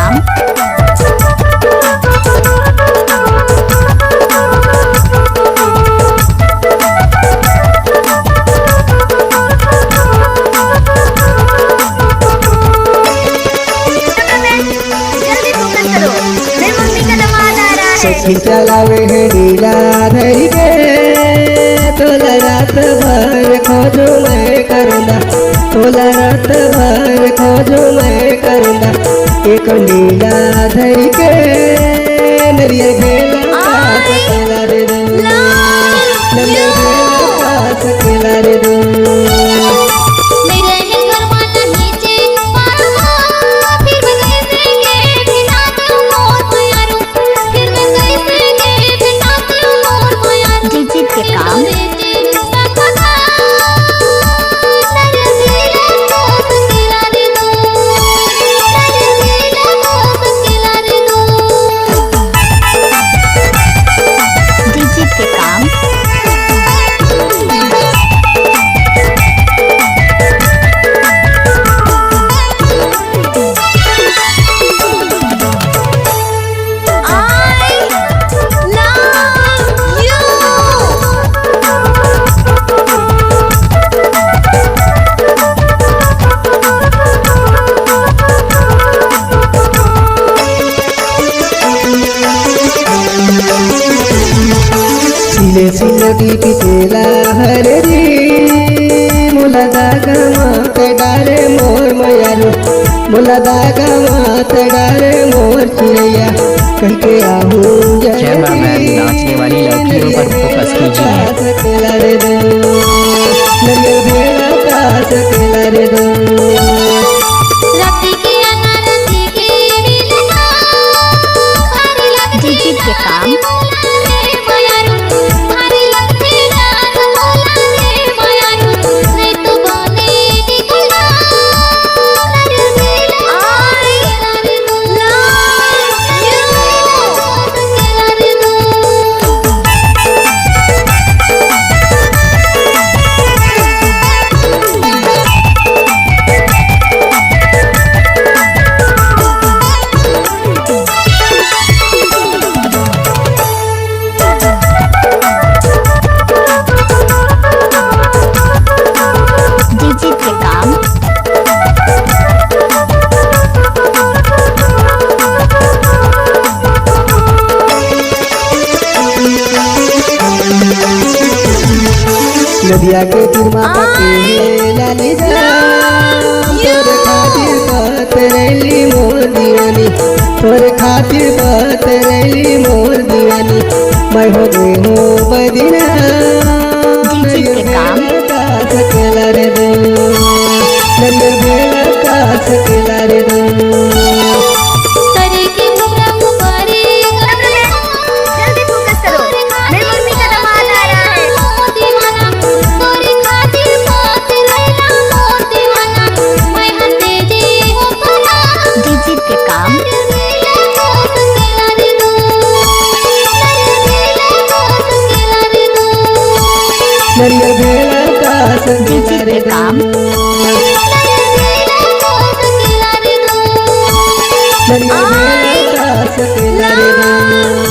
काम। सखी चलावे है नीला धरी के तोला रात भर खोजो मैं करूँगा, तोला रात भर खोजो मैं करूँगा। एक नीला धरी के नरिया भेला का सकेला रे दो, नरिया भेला का सकेला रे दो। सिले बीपी तेला हरे रे मुला दागा मात डारे मोर मयारू, मुला दागा मात डारे मोर चिड़ैया कह के आहूँ कैमरामैन नाचने वाली लड़कियों पर फोकस कीजिए। सकेला रे दो, नरिया भेला का सकेला रे दो। के काम। नदिया के तिरमा पके लाली जा तोरे खातिर बतरैली मोर दीवानी, तोरे खातिर बतरैली मोर दीवानी। मैं हो गई हूँ बदीना का सकेला रे दो, नंदर भेला का सकेला रे दो। नरिया भेला का सकेला रे काम। नरिया भेला का सकेला रे दो।